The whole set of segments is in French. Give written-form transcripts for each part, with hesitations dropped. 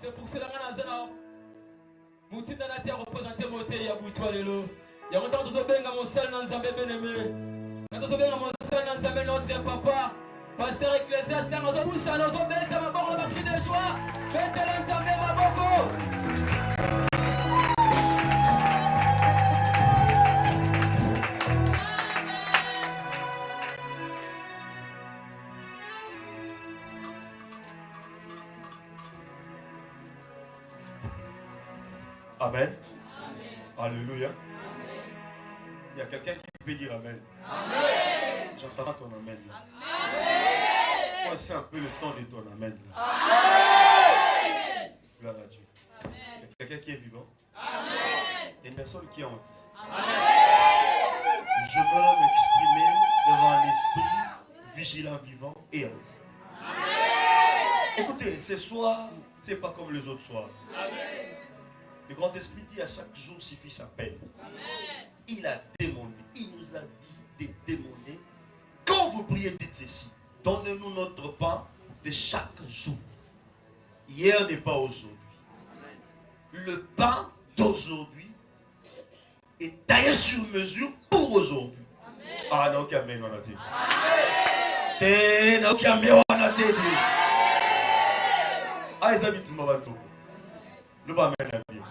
C'est pour cela que Nazana, Moutita na terre représenté Moté Yaboutoua Lelo. Il y a longtemps que nous avons mon seul dans Zambé bien-aimé. Quand nous avons mon seul dans Zambé notre papa. Pasteur Ecclésiaste, quand nous avons poussé à nos hommes, nous avons mort la batterie de joie. Faites-le dans Zambé Maboko. Amen. Alléluia. Il y a quelqu'un qui peut dire Amen. Amen. J'entends ton Amen. Amen. Voici un peu le temps de ton Amen. Amen. Gloire à Dieu. Amen. Il y a quelqu'un qui est vivant. Amen. Et une personne qui est en vie. Amen. Je veux m'exprimer devant un esprit vigilant, vivant et en vie. Amen. Écoutez, ce soir, c'est pas comme les autres soirs. Amen. Le grand esprit dit à chaque jour suffit sa peine. Amen. Il a demandé, il nous a dit de demander. Quand vous priez, dites ceci. Donnez-nous notre pain de chaque jour. Hier n'est pas aujourd'hui. Le pain d'aujourd'hui est taillé sur mesure pour aujourd'hui. Ah non, Amen, on a dit. Amen. Non, Amen, on a dit. Ah, ils habitent tout le monde. Le bas amène la vie.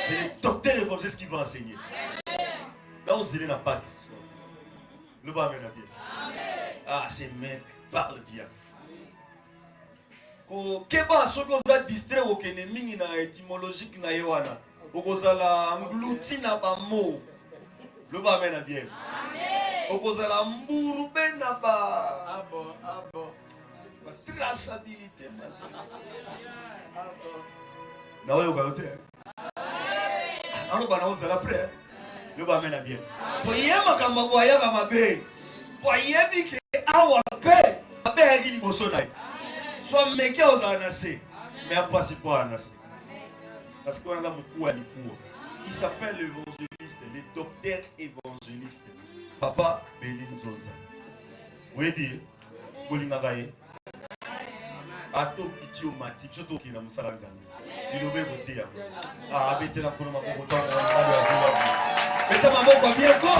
C'est les docteurs évangélistes qui vont enseigner. Là, on se dit n'a pas de ce soir. Le bas amène la vie. Ah, ces mecs parlent bien. Keba, ce qu'on a distrait au Kenemi, na étymologique na Yohana. Okozala nglouti na ba mot. Le bas amène la vie. Okozala mburu ben na ba. Ah bon. Traçabilité. Ah bon. Non, vous avez alors, vous allez après. Le va mener bien. Voyez ma camarade, voyez ma belle. Voyez que awa paix, ma belle est libre. Soit mec qui a nassé, mais pas si pas nassé. Parce qu'on a beaucoup à l'épure. Il s'appelle l'évangéliste, le docteur évangéliste. Papa Belin Zonza. Vous voyez, Bolingagaye. Ato pitio mati, choto ki na musala nzambe. Ilobe kote ya. Ah, bete na kono mako koto na ngalo ya Dieu. Bete maboko bien quoi.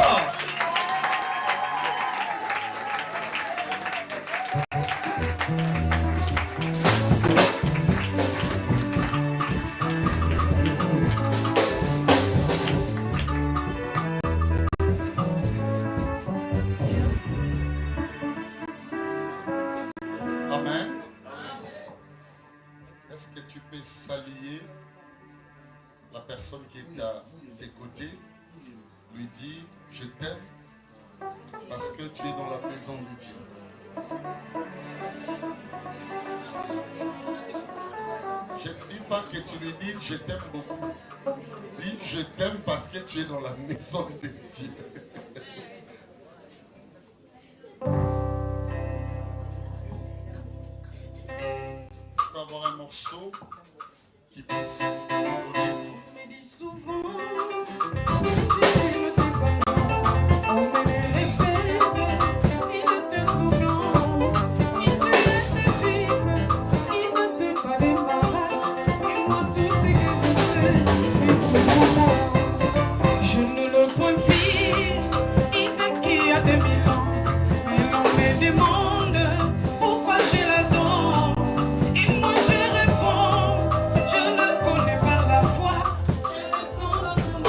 Saluer la personne qui est à tes côtés, lui dire je t'aime parce que tu es dans la maison de Dieu. Je ne dis pas que tu lui dises je t'aime beaucoup. Dis je t'aime parce que tu es dans la maison de Dieu. Tu peux avoir un morceau qui puisse me dit souvent Pourquoi je l'adore. Et moi je réponds, je le connais par la foi. Je le sens dans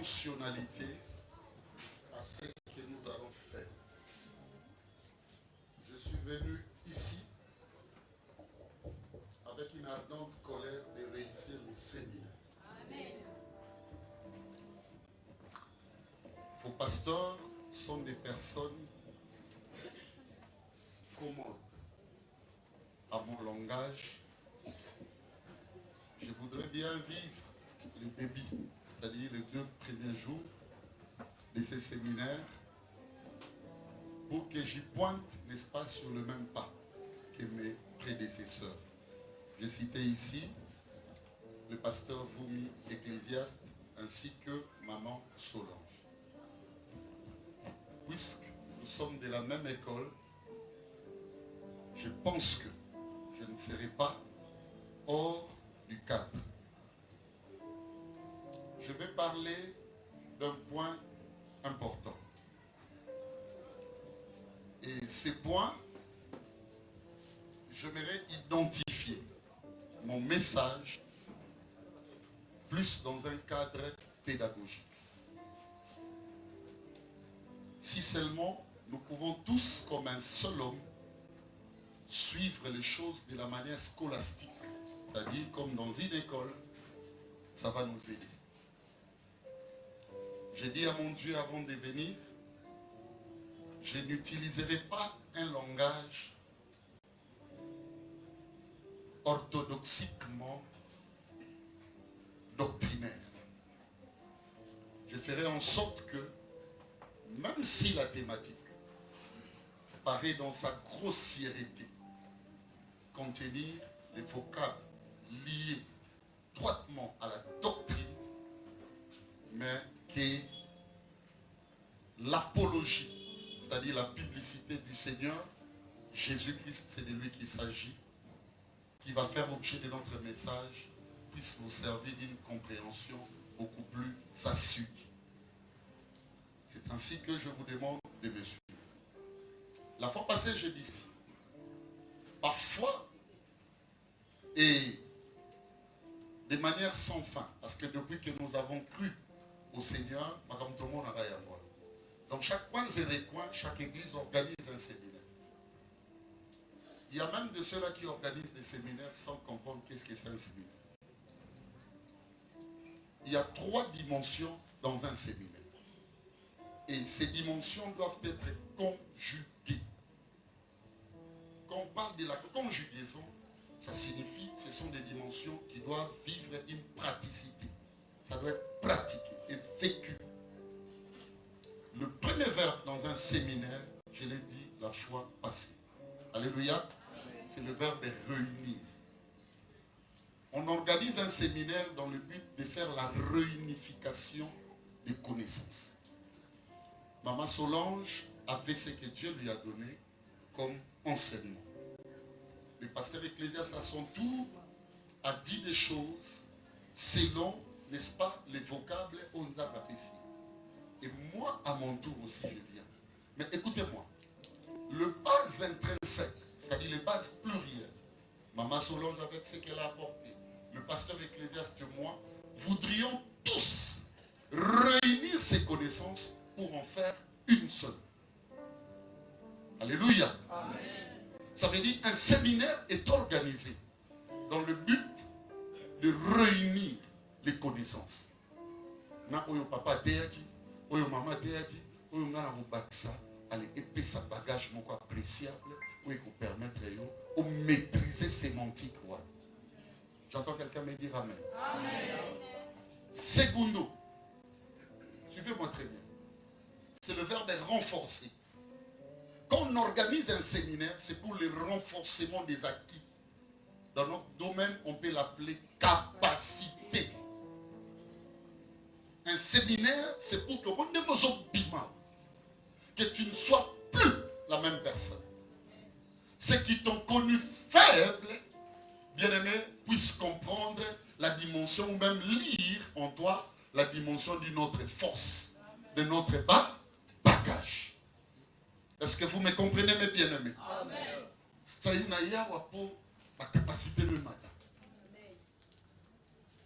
intentionnalité à ce que nous allons faire. Je suis venu ici avec une ardente colère de réussir le séminaire. Vos pasteurs sont des personnes commodes. À mon langage, je voudrais bien vivre le début, c'est-à-dire les 2 premiers jours de ce séminaire, pour que j'y pointe, n'est-ce pas, sur le même pas que mes prédécesseurs. J'ai cité ici le pasteur Voumi, ecclésiaste, ainsi que maman Solange. Puisque nous sommes de la même école, je pense que je ne serai pas hors du cadre. Je vais parler d'un point important. Et ces points, j'aimerais identifier mon message plus dans un cadre pédagogique. Si seulement nous pouvons tous, comme un seul homme, suivre les choses de la manière scolastique, c'est-à-dire comme dans une école, ça va nous aider. J'ai dit à mon Dieu avant de venir, je n'utiliserai pas un langage orthodoxiquement doctrinaire. Je ferai en sorte que, même si la thématique paraît dans sa grossièreté, contenir les vocables liés étroitement à la doctrine, mais que l'apologie, c'est-à-dire la publicité du Seigneur, Jésus-Christ, c'est de lui qu'il s'agit, qui va faire objet de notre message, puisse vous servir d'une compréhension beaucoup plus assurée. C'est ainsi que je vous demande de me suivre. La fois passée, je dis, parfois, et de manière sans fin, parce que depuis que nous avons cru au Seigneur, madame tout le monde a rien à voir. Dans chaque coin et recoin, chaque église organise un séminaire. Il y a même de ceux-là qui organisent des séminaires sans comprendre qu'est-ce que c'est un séminaire. Il y a 3 dimensions dans un séminaire. Et ces dimensions doivent être conjuguées. Quand on parle de la conjugaison, ça signifie que ce sont des dimensions qui doivent vivre une praticité. Ça doit être pratiqué et vécu. Le premier verbe dans un séminaire, je l'ai dit la fois passée. Alléluia. C'est le verbe réunir. On organise un séminaire dans le but de faire la réunification des connaissances. Maman Solange a fait ce que Dieu lui a donné comme enseignement. Le pasteur ecclésiaste à son tour a dit des choses selon, n'est-ce pas, les vocables Onzabapessi. Et moi, à mon tour aussi, je viens. Mais écoutez-moi, le base intrinsèque, c'est-à-dire les bases plurielles, Maman Solange avec ce qu'elle a apporté, le pasteur ecclésiaste et moi, voudrions tous réunir ces connaissances pour en faire une seule. Alléluia. Amen. Ça veut dire un séminaire est organisé dans le but de réunir les connaissances. Na oyo papa teyaki, oyo maman teyaki, oyo ngana mobakisa, allez épais sa bagage moko appréciable, ou vous permettre de maîtriser sémantique. J'entends quelqu'un me dire amen. Amen. Segundo, suivez-moi très bien. C'est le verbe renforcer. Quand on organise un séminaire, c'est pour le renforcement des acquis. Dans notre domaine, on peut l'appeler capacité. Un séminaire, c'est pour que tu ne sois plus la même personne. Ceux qui t'ont connu faible, bien-aimé, puissent comprendre la dimension ou même lire en toi la dimension d'une autre force, de notre bagage. Est-ce que vous me comprenez, mes bien-aimés? Amen. Ça y est, la capacité le matin.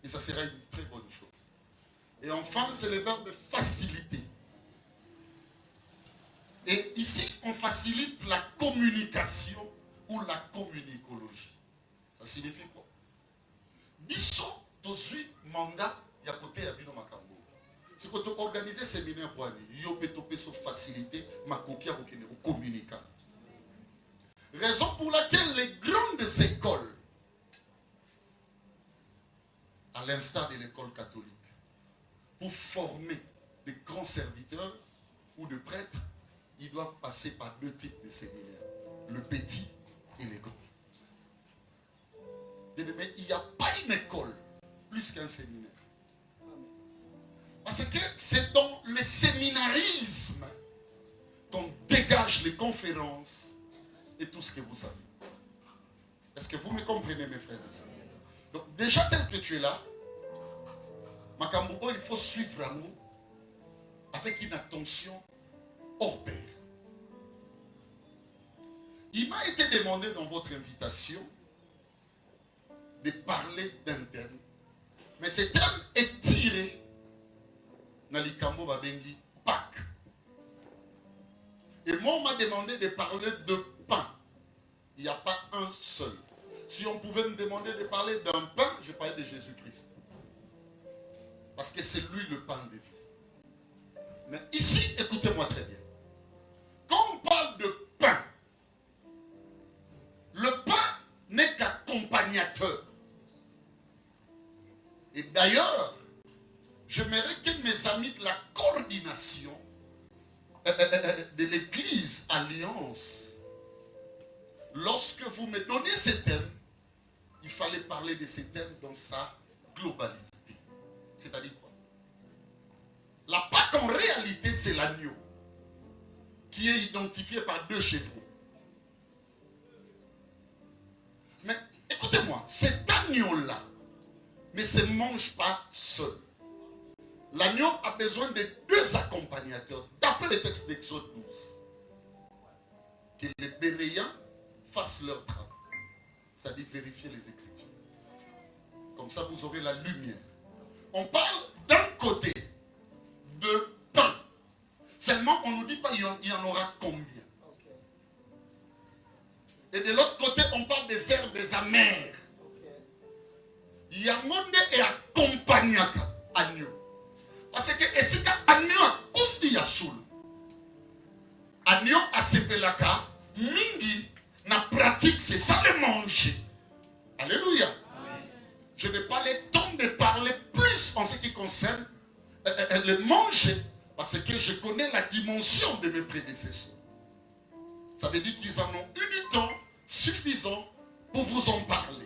Et ça sera une très bonne chose. Et enfin, c'est le verbe faciliter. Et ici, on facilite la communication ou la communicologie. Ça signifie quoi? Biso, to suis mandat, y a côté à Bino Makambo. C'est quand on organise un séminaire pour aller, y a peut faciliter ma copie à communiquer. Raison pour laquelle les grandes écoles, à l'instar de l'école catholique, pour former des grands serviteurs ou de prêtres, ils doivent passer par deux types de séminaires, le petit et le grand. Mais il n'y a pas une école plus qu'un séminaire. Parce que c'est dans le séminarisme qu'on dégage les conférences et tout ce que vous savez. Est-ce que vous me comprenez, mes frères et sœurs? Donc déjà tel que tu es là, Makambo, il faut suivre l'amour avec une attention hors pair. Il m'a été demandé dans votre invitation de parler d'un thème. Mais ce thème est tiré dans l'Ikambo Babengi Pâques. Et moi, on m'a demandé de parler de pain. Il n'y a pas un seul. Si on pouvait me demander de parler d'un pain, je parlais de Jésus-Christ. Parce que c'est lui le pain de vie. Mais ici, écoutez-moi très bien. Quand on parle de pain, le pain n'est qu'accompagnateur. Et d'ailleurs, j'aimerais que mes amis de la coordination de l'Église Alliance, lorsque vous me donnez ces thèmes, il fallait parler de ces thèmes dans sa globalité. C'est-à-dire quoi? La Pâque en réalité, c'est l'agneau qui est identifié par deux chevreaux. Mais écoutez-moi, cet agneau-là ne se mange pas seul. L'agneau a besoin de deux accompagnateurs, d'après le texte d'Exode 12. Que les Béréens fassent leur travail, c'est-à-dire vérifier les Écritures. Comme ça, vous aurez la lumière. On parle d'un côté de pain. Seulement, on ne nous dit pas il y en aura combien. Et de l'autre côté, on parle des herbes amères. Il y a monde et accompagnaka agneau. Parce que si agneau a koufi ya soul, agneau a sepelaka, mingi na pratique c'est ça le manger. Alléluia. Je n'ai pas le temps de parler plus en ce qui concerne le manger, parce que je connais la dimension de mes prédécesseurs. Ça veut dire qu'ils en ont eu du temps suffisant pour vous en parler.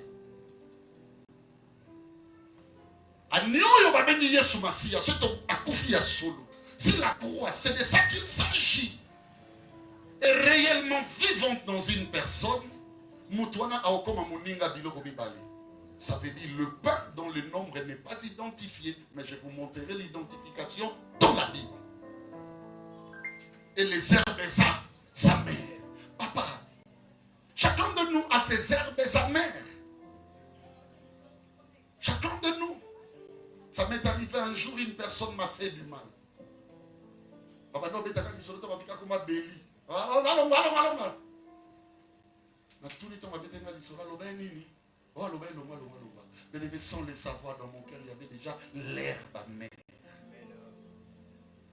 C'est la croix, c'est de ça qu'il s'agit. Et réellement vivante dans une personne, ça veut dire le pain dont le nombre n'est pas identifié, mais je vous montrerai l'identification dans la Bible. Et les herbes amères. Papa, chacun de nous a ses herbes amères. Chacun de nous. Ça m'est arrivé un jour, une personne m'a fait du mal. Papa, non, mais t'as dit sur le temps, comme un béli. Allons. Mais tout le temps, je me dit sur mais sans le savoir, dans mon cœur, il y avait déjà l'herbe amère.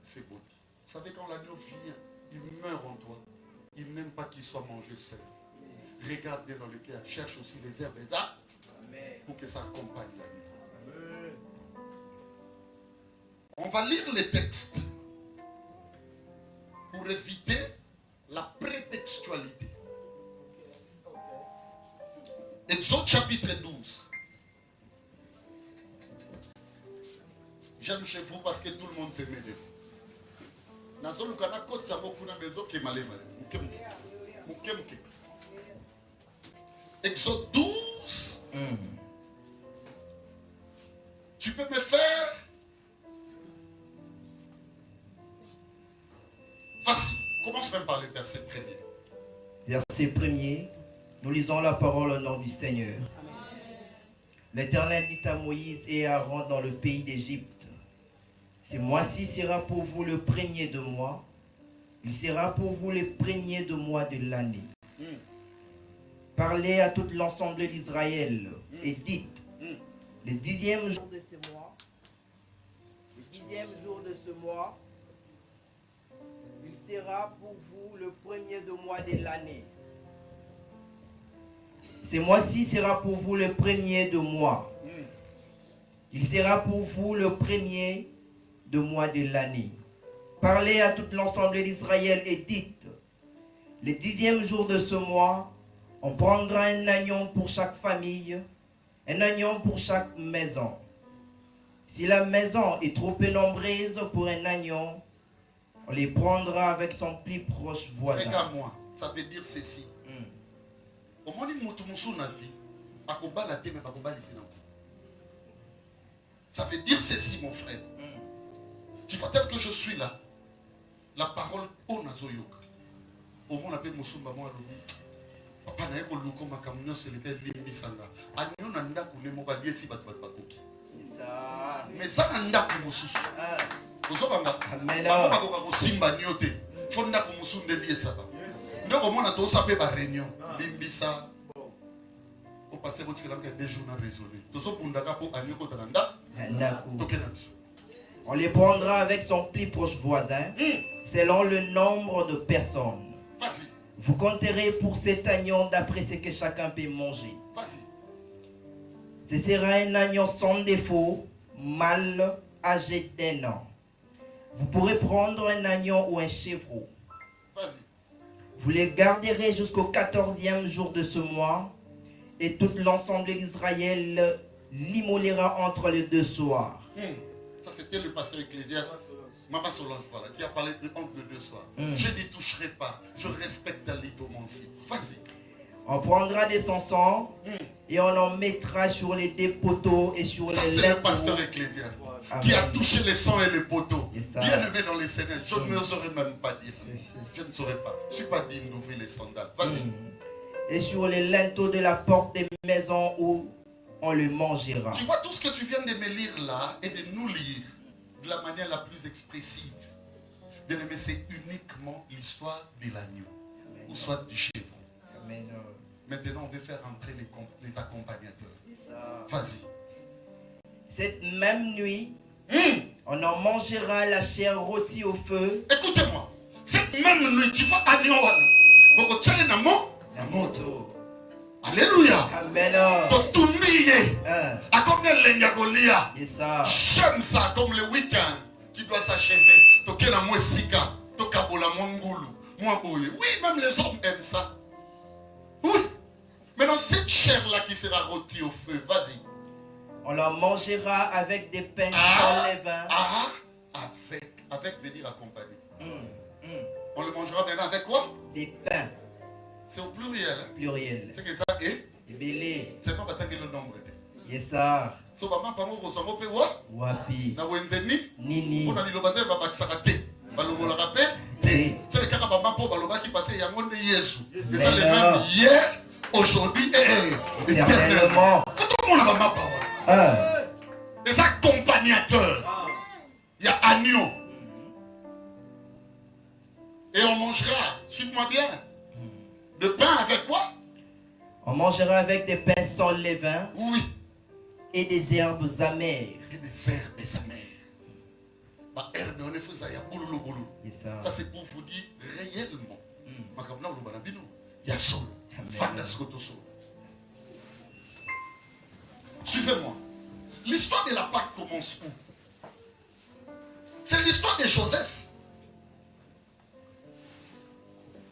C'est beau. Vous savez, quand l'agneau vient, il meurt en toi. Il n'aime pas qu'il soit mangé seul. Regarde bien dans le cœur, cherche aussi les herbes pour que ça accompagne la vie. On va lire les textes pour éviter la prétextualité. Exode chapitre 12. J'aime chez vous parce que tout le monde s'aime de vous. Exode 12. Tu peux me faire. Vas-y, commence même par le verset premier. Verset premier, nous lisons la parole au nom du Seigneur. Amen. L'Éternel dit à Moïse et à Aaron dans le pays d'Égypte: Ce mois-ci sera pour vous le premier de mois. Il sera pour vous le premier de mois de l'année. Parlez à tout l'ensemble d'Israël et dites, le 10e jour de ce mois, le 10e jour de ce mois, il sera pour vous le premier de mois de l'année. Ce mois-ci sera pour vous le premier de mois. Il sera pour vous le premier de mois de l'année. Parlez à tout l'ensemble d'Israël et dites, le 10e jour de ce mois, on prendra un agneau pour chaque famille, un agneau pour chaque maison. Si la maison est trop peu nombreuse pour un agneau, on les prendra avec son plus proche voisin. Regarde-moi, ça veut dire ceci. Au moment où tu as na vie, ça veut dire ceci, mon frère. Tu vois, tel que je suis là, la parole au nazoyoka. Au moment où Moussumba moi papa na yeko luko makamunyo selebe limbisanga. Anyo na ndaku ne mobalier si batu bakoki. Ça. Mais ça na ndaku mususu. Ozobanga. Mela. Bako ko simba nyote. Fo ndaku musunde liesa ba. Ndoko mona to sape ba réunion. Limbisa. On passe votre film que 2 jours na résolu. Tozo pundaka po anyo ko tananda. Ndaku. Tokena. On les prendra avec son plus proche voisin, selon le nombre de personnes. Vas-y. Vous compterez pour cet agneau d'après ce que chacun peut manger. Vas-y. Ce sera un agneau sans défaut, mâle, âgé d'1 an. Vous pourrez prendre un agneau ou un chevreau. Vas-y. Vous les garderez jusqu'au 14e jour de ce mois, et tout l'ensemble d'Israël l'immolera entre les 2 soirs. Ça, c'était le pasteur Ecclésiaste, Maman Solange, voilà, qui a parlé entre les 2 soirs. Je n'y toucherai pas, je respecte la lithomancie. Vas-y. On prendra de son sang et on en mettra sur les 2 poteaux et sur Ça, les c'est le lèvres. pasteur Ecclésiaste Amen. qui a touché les sangs et les poteaux. Et ça. Bien élevé dans les Seigneurs, je ne saurais même pas dire. Je ne saurais pas. Je ne suis pas digne d'ouvrir les sandales. Vas-y. Et sur les linteaux de la porte des maisons où on le mangera. Tu vois tout ce que tu viens de me lire là et de nous lire de la manière la plus expressive. Bien aimé, c'est uniquement l'histoire de l'agneau ou soit du chèvre. Amen. Maintenant, on veut faire entrer les accompagnateurs. Ça. Vas-y. Cette même nuit, on en mangera la chair rôtie au feu. Écoutez-moi. Cette même nuit, tu vois agneau. Boko tchale na mo. La moto. Alléluia. Amen. Totumie. Akomne lenyagolia. Et ça. J'aime ça comme le week-end qui doit s'achever. Toke na moi sika. Tokabola mongulu. Moi boye. Oui, même les hommes aiment ça. Oui. Maintenant, cette chair-là qui sera rôtie au feu, vas-y. On la mangera avec des pains sans levain. Avec veut dire accompagné. On le mangera maintenant avec quoi? Des pains. C'est au pluriel. Hein? Pluriel. C'est que ça est. Belé. C'est pas parce que le nombre. Yes, ça. So maman pango bosongo pe wa? Wapi. Na wenzeni? Nini. On a dit le bataille va bakisaka te. Balongo la rappel? C'est le cas maman pour baloba qui passait yango de Yesu. C'est ça le même hier, aujourd'hui et éternellement. Tout le monde a maman parole. Les accompagnateurs. Il y a agneau. Et on mangera, suive-moi bien, de pain avec quoi? On mangera avec des pains sans levain. Oui. Et des herbes amères. Et des herbes amères. Bah, herbe, on est fait ça, il y a boulou boulou. Ça, c'est pour vous dire réellement. Il y a sol. Suivez-moi. L'histoire de la Pâque commence où? C'est l'histoire de Joseph.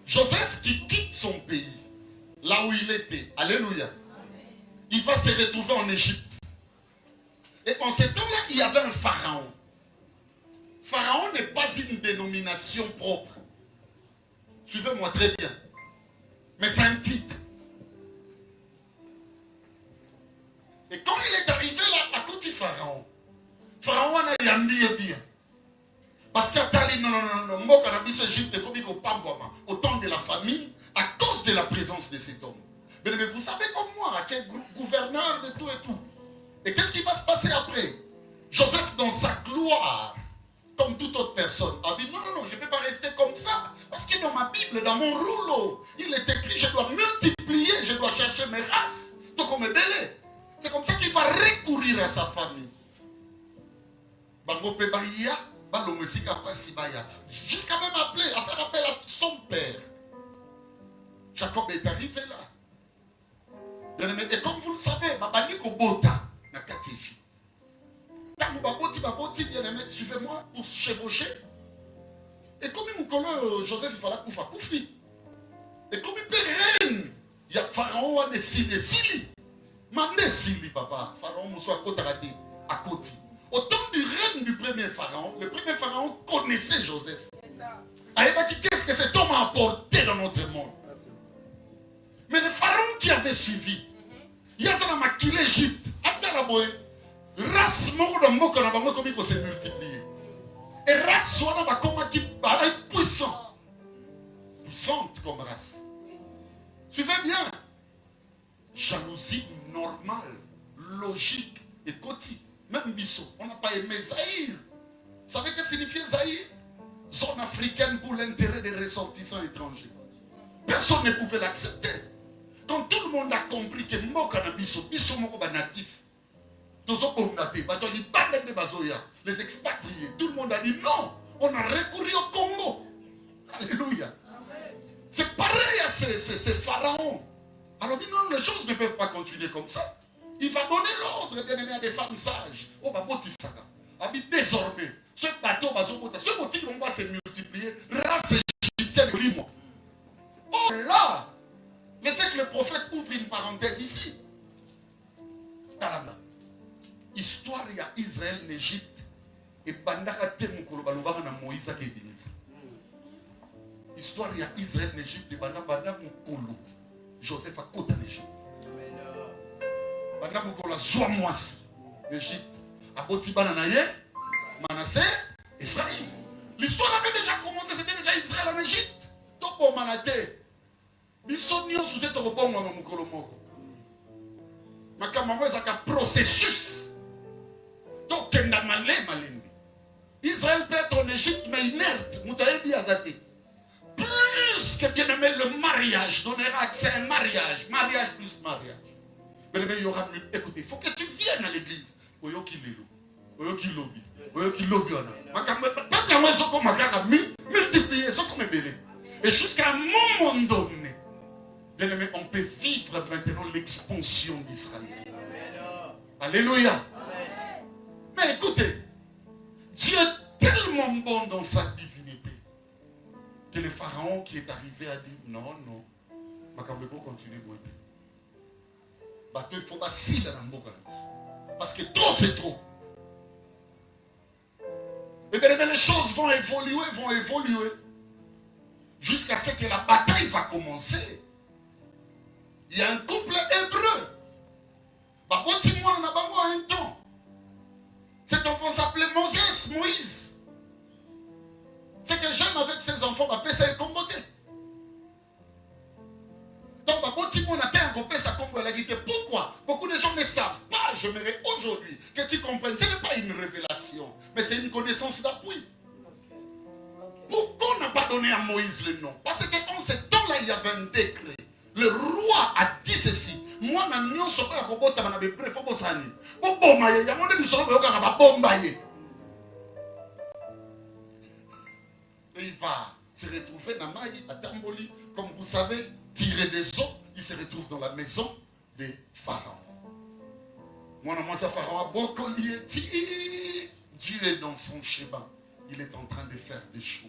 Joseph qui quitte son pays, là où il était. Alléluia. Il va se retrouver en Égypte. Et en ce temps-là, il y avait un pharaon. Pharaon n'est pas une dénomination propre. Suivez-moi très bien. Mais c'est un titre. Et quand il est arrivé là, à côté du pharaon, pharaon a yambi bien. Parce qu'à Tali, non, Égypte, au temps de la famine, à cause de la présence de cet homme. Mais vous savez comme moi, tu es gouverneur de tout et tout. Et qu'est-ce qui va se passer après? Joseph, dans sa gloire, toute autre personne. A dit, non, je ne peux pas rester comme ça. Parce que dans ma Bible, dans mon rouleau, il est écrit, je dois multiplier, je dois chercher mes races. Donc on me délai. C'est comme ça qu'il va recourir à sa famille. Jusqu'à même appeler, à faire appel à son père. Jacob est arrivé là. Et comme vous le savez, suivez-moi pour chevaucher. Et comme il me connaît, Joseph, il fallait qu'il fasse koufi. Et comme il peut reine, il y a Pharaon à décider. Sili. Mandé Sili, papa. Pharaon, mon soit à côté. Au temps du règne du premier Pharaon, le premier Pharaon connaissait Joseph. Qu'est-ce que cet homme a apporté dans notre monde? Mais le Pharaon qui avait suivi, il y a ça dans l'Égypte. Race moko dans moko na bango comme il faut se multiplier. Et race soit dans ma qui est puissant. Puissante comme race. Suivez bien. Jalousie normale, logique et quotidienne. Même Bissot, on n'a pas aimé Zaïre. Vous savez ce que signifie Zaïre? Zone africaine pour l'intérêt des ressortissants étrangers. Personne ne pouvait l'accepter. Quand tout le monde a compris que Moka na Bissot, Bissot Moko ba natif. Les expatriés, tout le monde a dit non, on a recouru au Congo. Alléluia. C'est pareil à ces pharaons. Alors dit non, les choses ne peuvent pas continuer comme ça. Il va donner l'ordre à des femmes sages. Oh, bah, Botisaka. Désormais, ce bateau va ce motif va se multiplier. Race égyptienne de l'Imo. Oh là, laissez que le prophète ouvre une parenthèse ici. Talanda. Histoire il y a Israël en Égypte et bandaka temukolo balobaka na Moïse ke binisa. Histoire il y a Israël en Égypte et bandaka mukolo Joseph a côté en Égypte. Bandaka mukolo zwa mwasi Égypte. Aboti bana na ye Manassé Ephraïm. L'histoire avait déjà commencé, c'était déjà Israël en Égypte. Toko manate. Biso nyonso te toko bongo na mukolo moko. Makambo ezaka processus. Israël peut être en Égypte, mais inerte. Plus que bien aimé, le mariage donnera accès à un mariage. Mariage plus mariage. Mais il y aura. Écoutez, il faut que tu viennes à l'église. Et jusqu'à un moment donné, bien aimé, on peut vivre maintenant l'expansion d'Israël. Alléluia. Mais écoutez, Dieu est tellement bon dans sa divinité que le pharaon qui est arrivé a dit non, il faut continuer. Il faut passer dans le monde. Parce que trop c'est trop. Et bien les choses vont évoluer. Jusqu'à ce que la bataille va commencer. Il y a un couple hébreu. Dis-moi, on a un temps. Cet enfant s'appelait Moïse. C'est que j'aime avec ses enfants, ça est comboté. Donc, on a un gopé, ça combo la guitare. Pourquoi? Beaucoup de gens ne savent pas. J'aimerais aujourd'hui que tu comprennes. Ce n'est pas une révélation, mais c'est une connaissance d'appui. Pourquoi on n'a pas donné à Moïse le nom? Parce qu'en ce temps-là, il y avait un décret. Le roi a dit ceci. Moi, je ne sais pas si et il va se retrouver dans Maï, à Tamboli, comme vous savez, tiré des eaux, il se retrouve dans la maison des pharaons. Moi, ça pharaon a beaucoup lié. Dieu est dans son schéma. Il est en train de faire des choses.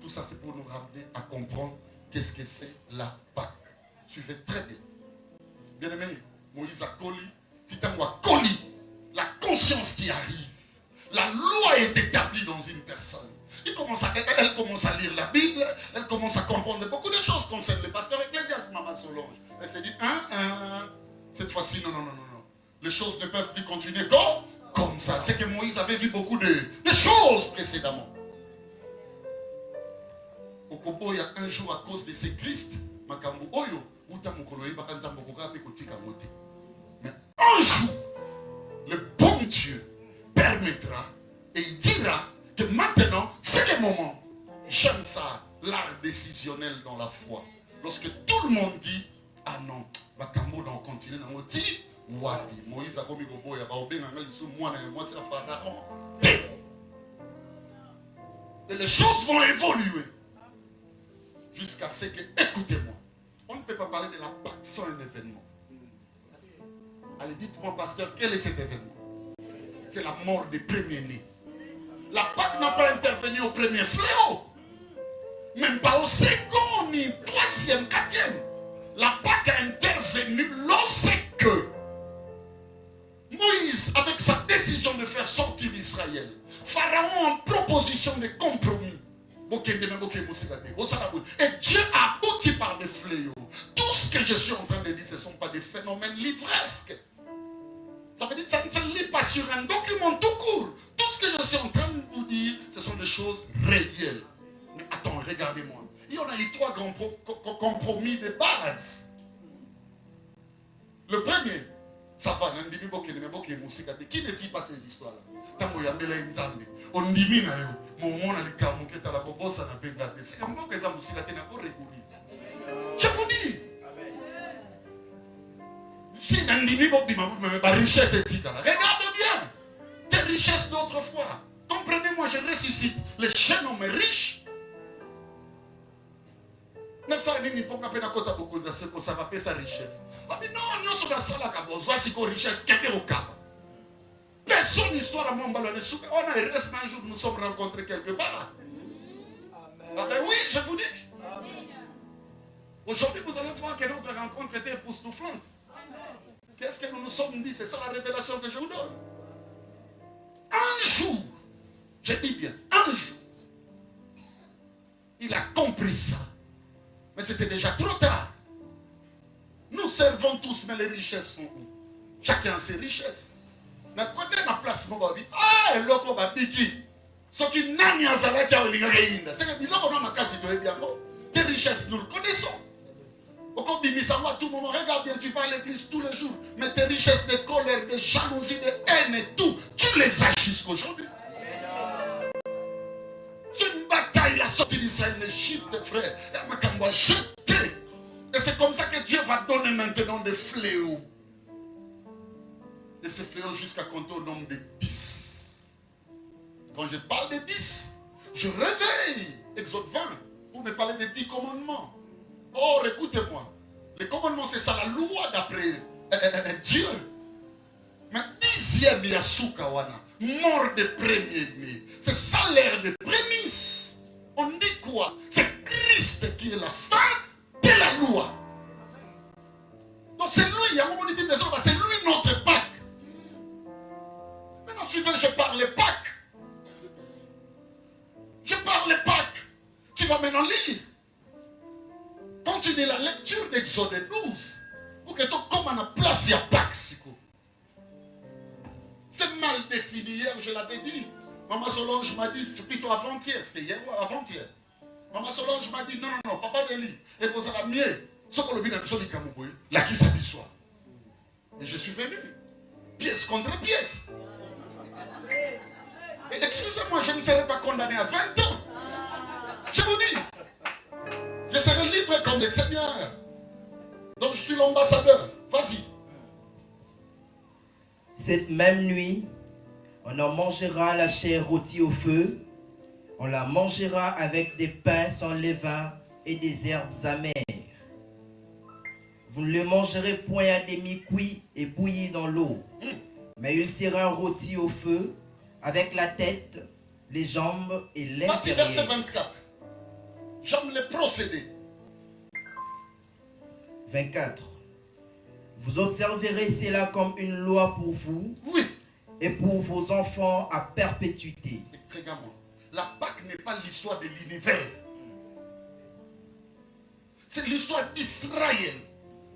Tout ça, c'est pour nous ramener à comprendre qu'est-ce que c'est la Pâque. Suivez très bien. Bien aimé, Moïse a collé, Titan a collé, la conscience qui arrive. La loi est établie dans une personne. Elle commence à lire la Bible, elle commence à comprendre beaucoup de choses concernant le pasteur Ecclésiaste, Maman Solange. Elle s'est dit, cette fois-ci, non. Les choses ne peuvent plus continuer comme ça. C'est que Moïse avait vu beaucoup de choses précédemment. Au Kobo, il y a un jour à cause de ces Christ, Makambo Oyo, mais un jour, le bon Dieu permettra et il dira que maintenant, moment, j'aime ça, l'art décisionnel dans la foi. Lorsque tout le monde dit, ah non, Bakambo dans le continent, on dit, Wabi, Moïse a commis au bois, il y a pas oublié, moi c'est un pharaon. Et les choses vont évoluer. Jusqu'à ce que, écoutez-moi, on ne peut pas parler de la Pâque sans un événement. Allez, dites-moi, pasteur, quel est cet événement? C'est la mort des premiers-nés. La Pâque n'a pas intervenu au premier fléau. Même pas au second, ni troisième, quatrième. La Pâque a intervenu lorsque Moïse, avec sa décision de faire sortir Israël, Pharaon en proposition de compromis. Et Dieu a abouti par des fléaux. Tout ce que je suis en train de dire, ce ne sont pas des phénomènes livresques. Ça veut dire que ça ne se lit pas sur un document tout court. Tout ce que je suis en train de vous dire, ce sont des choses réelles. Mais attends, regardez-moi. Il y en a eu 3 grands compromis de base. Le premier, ça va, qui ne vit pas ces histoires-là? On dit, je vous dis, si un richesse est regarde bien tes richesses d'autrefois. Comprenez-moi, je ressuscite les jeunes hommes riches. Mais ça, il n'y a pas beaucoup de ce que ça va payer sa richesse. Non, nous sommes dans la voici qu'on richesse qui est au cap. Personne n'histoire à mon ballon de soupe. On a reste un jour, nous sommes rencontrés quelque part. Ah ben oui, je vous dis. Aujourd'hui, vous allez voir que notre rencontre était époustouflante. Qu'est-ce que nous nous sommes dit? C'est ça la révélation que je vous donne. Un jour, je dis bien, un jour, il a compris ça. Mais c'était déjà trop tard. Nous servons tous, mais les richesses sont où? Chacun a ses richesses. Mais quand on a place, on va dire, ah, l'autre va dire qui? Ce qui n'a ni un salaire qui a une réine. C'est que l'autre n'a pas cassé, tu es bien. Tes richesses, nous le connaissons. Au cours du savoir, tout le monde regarde bien, tu vas à l'église tous les jours. Mais tes richesses de colère, de jalousie, de haine et tout, tu les as jusqu'aujourd'hui. C'est une bataille, la sortie d'Israël, l'Égypte, frère. Et va jeter. Et c'est comme ça que Dieu va donner maintenant des fléaux. Et ces fléaux jusqu'à compter au nombre de 10. Quand je parle de 10, je réveille Exode 20 pour me parler des 10 commandements. Oh, écoutez-moi. Les commandements, c'est ça, la loi d'après Dieu. Mais 10e Yasukawana, mort de premier-né. C'est ça l'air de prémisse. On dit quoi? C'est Christ qui est la fin de la loi. Donc c'est lui, il y a un moment où c'est lui notre Pâque. Maintenant, suivant, je parle les Pâques. Je parle les Pâques. Tu vas maintenant lire. Continue la lecture d'Exode 12. Pour que tu comme en place, il y a Pâques. C'est mal défini hier, je l'avais dit. Maman Solange m'a dit, c'est plutôt avant-hier. C'était hier ou avant-hier. Maman Solange m'a dit, non, papa de lit. Et pour ça, la mienne, ce qu'on a vu dans le sol du Camouboui, la qui s'habille. Et je suis venu. Pièce contre pièce. Et excusez-moi, je ne serai pas condamné à 20 ans. Je vous dis, je serai libre comme le Seigneur. Donc je suis l'ambassadeur. Vas-y. Cette même nuit, on en mangera la chair rôtie au feu. On la mangera avec des pains sans levain et des herbes amères. Vous ne le mangerez point à demi-cuit et bouilli dans l'eau. Mais il sera rôti au feu avec la tête, les jambes et l'intérieur. Voici verset 24. J'aime les procédés. 24. Vous observerez cela comme une loi pour vous, oui, et pour vos enfants à perpétuité. Regarde-moi, la Pâque n'est pas l'histoire de l'univers. C'est l'histoire d'Israël.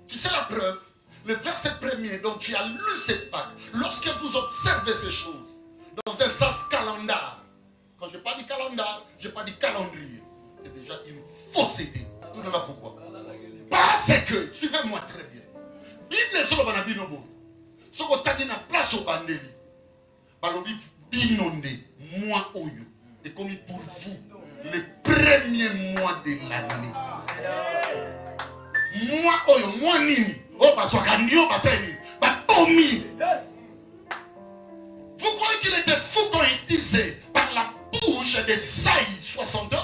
Tu sais la preuve? Le verset premier dont tu as lu cette Pâque, lorsque vous observez ces choses, dans un sens calendar, quand je parle du calendar, je parle du calendrier. C'est déjà une fausseté. Tout le monde pourquoi? Parce que, suivez-moi très bien. Bible solo bana binobo. Soko tadi na place au bandeli. Balobi binonde moi oyo. est commis pour vous le premier mois de l'année. Moi nini. Oh, parce Batomi. Vous croyez qu'il était fou quand il disait par la bouche d'Ésaïe 61,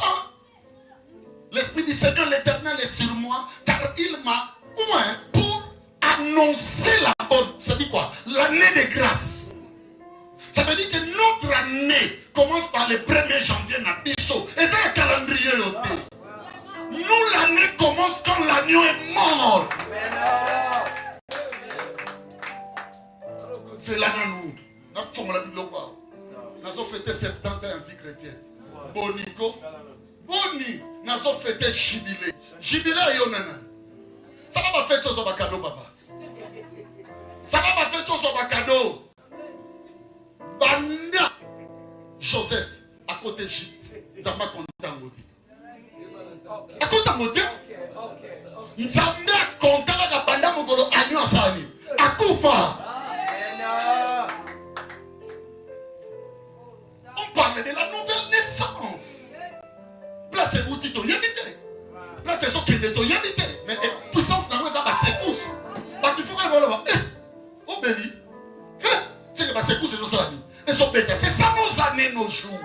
l'Esprit du Seigneur l'Éternel est sur moi, car il m'a oint pour annoncer la bonne. Ça dit quoi? L'année de grâce. Ça veut dire que notre année commence par le 1er janvier Nabiso. Et c'est un calendrier. Nous, l'année commence quand l'agneau est mort. C'est l'année nous. Nous avons fêté 70 ans en vie chrétienne. Bonico. Boni. Nous avons fêté jubilé. Jubilé à Yonana. Ça va pas faire chose au cadeau, papa. Ça va pas faire chose au cadeau. Banda Joseph à côté d'Égypte. Dans ma contact. À côté de Nzambe a compté la banda mokolo agneau asani. Akufa. On parle de la nouvelle naissance. Place c'est outito yabité. Place c'est ce qui est yabité. Mais puissance dans ça va secousse. Parce qu'il faut que voilà. Oh baby. C'est que va secousse nos amis. Et son bête, c'est ça nos années, nos jours.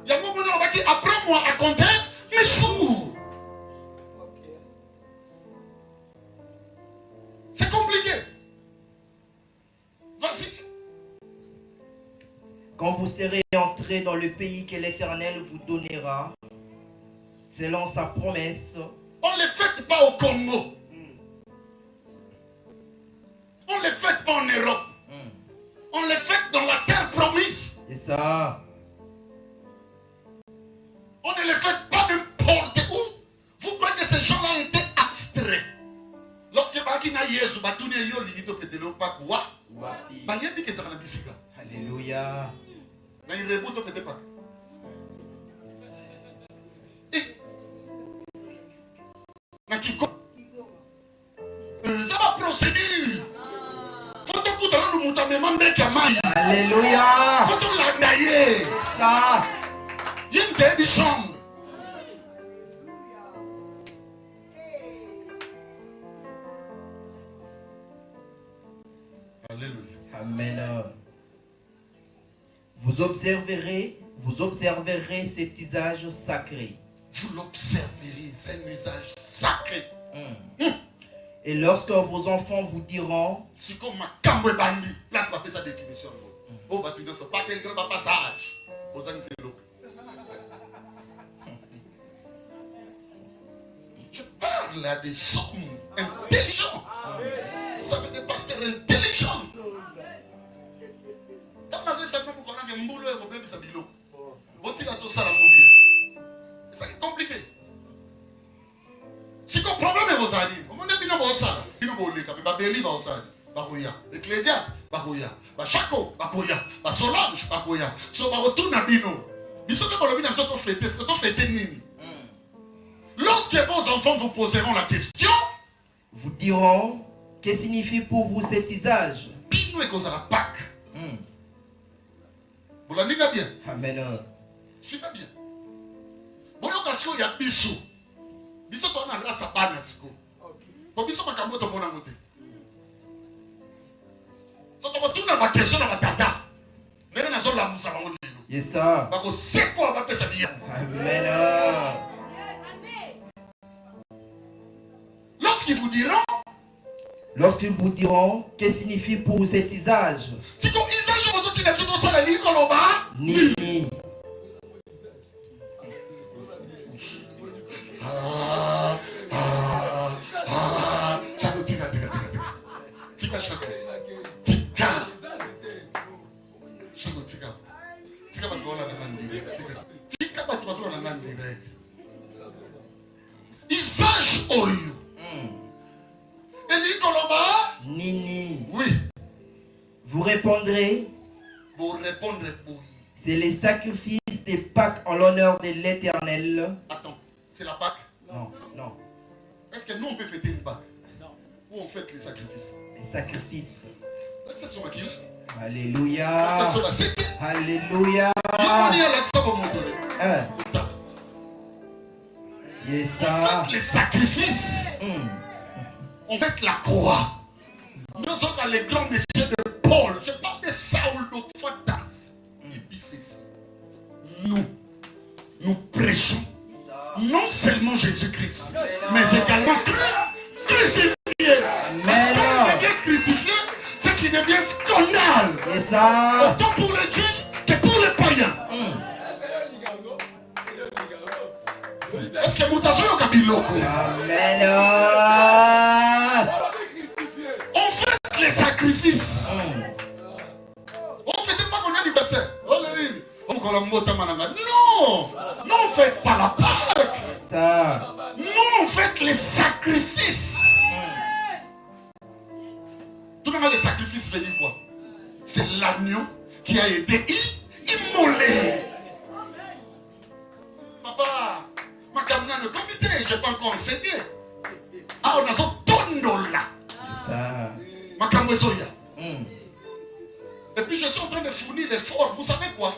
Il y a un moment où qui apprends-moi à compter mes jours. C'est compliqué. Vas-y. Quand vous serez entrés dans le pays que l'Éternel vous donnera, selon sa promesse, on ne les fête pas au Congo. On ne les fête pas en Europe. On les fête dans la terre promise. C'est ça. On ne les fête pas n'importe où. Vous croyez que ces gens-là étaient abstraits? Lorsque Bakina Yesu, Batune Yo, Lito fête le Pâques, quoi? Bagien dit que ça va bisika. Alléluia. Mais il reboot au fête Pâques. Nakiko. Ça va procédure. Alléluia. Ça. Il y a une belle chambre. Alléluia. Amen. Vous observerez cet usage sacré. Vous l'observerez, c'est un usage sacré. Et lorsque vos enfants vous diront, si comme ma cambo est bandit, place ma sa définition. Oh, bah tu ne sais pas quel grand passage. Aux amis, c'est l'eau. Je parle à des hommes intelligents. Vous savez, des pasteurs intelligents. Quand on a vu ça, pour qu'on ait un boulot et qu'on ait un bilo. On dit à tout ça, la mobile. C'est compliqué. Si le problème est aux amis, on est bien au ça. Il nous volé, mais pas béli au ça. Bakoya, Ecclésias, Bakoya, Bachako, Bakoya, Basolange, Bakoya. So ba retourne à bino. Biso que le bino so fêter, ce que tu fêter nini. Lorsque vos enfants vous poseront la question, vous diront, que signifie pour vous cet usage? Bino est cause à la Pâque. Vous l'avez bien. Amen. Suivez bien. Bon occasion il y a biso. Biso to na grâce à Banasco. Pour biso makambo to mona moté. So to retourne à ma question à ma tata. Mais na zo la musa bango lelo. Yes ça. Bako c'est quoi va pesa bien. Amen. Lorsqu'ils vous diront, que signifie pour vous cet usage? Si comme usage vous autres tu tout ça la ligne koloba. Ni. Usage oyo. Et koloba. Nini. Oui. Vous répondrez. Vous répondrez oui. C'est les sacrifices des Pâques en l'honneur de l'Éternel. Attends, c'est la Pâque? Non, non. Est-ce que nous on peut fêter une Pâque? Non. Où on fête les sacrifices? Les sacrifices. L'acception à qui? Alléluia. Alléluia. Yes, En fait, les sacrifices, en fait, la croix. Nous sommes les grands messieurs de Paul. Je parle de Saul d'autrefois. Et puis c'est ça. Nous prêchons non seulement Jésus-Christ, mais également crucifié. Amen. Crucifié, ce qui devient scandale. Yes, ça. Autant pour les Juifs que pour les païens. Est-ce que vous avez vu Kabiloko? Amen. On fait les sacrifices. On ne fait pas mon anniversaire. Non, non, on ne fait pas la Pâque. Ça. Non, on fait les sacrifices. Tout le monde, les sacrifices veut dire quoi? C'est l'agneau qui a été immolé. Papa, ma caméra de comité, je n'ai pas encore enseigné. Ah, on a son tondo là. Ça. Ma caméra soya. Et puis je suis en train de fournir l'effort. Vous savez quoi?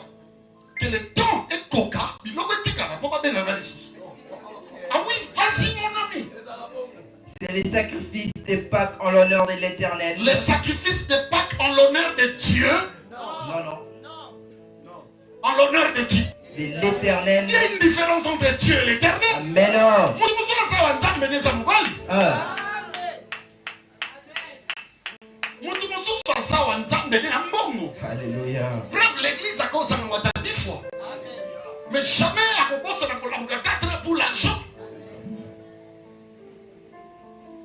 Que le temps est coca. Ah oui, vas-y mon ami. C'est les sacrifices de Pâques en l'honneur de l'Éternel. Les sacrifices de Pâques en l'honneur de Dieu. Non. En l'honneur de qui? De l'Éternel. Il y a une différence entre Dieu et l'Éternel. Amen. Alléluia. Bref, l'église a cause de 10 fois. Mais jamais à cause de 4 pour l'argent.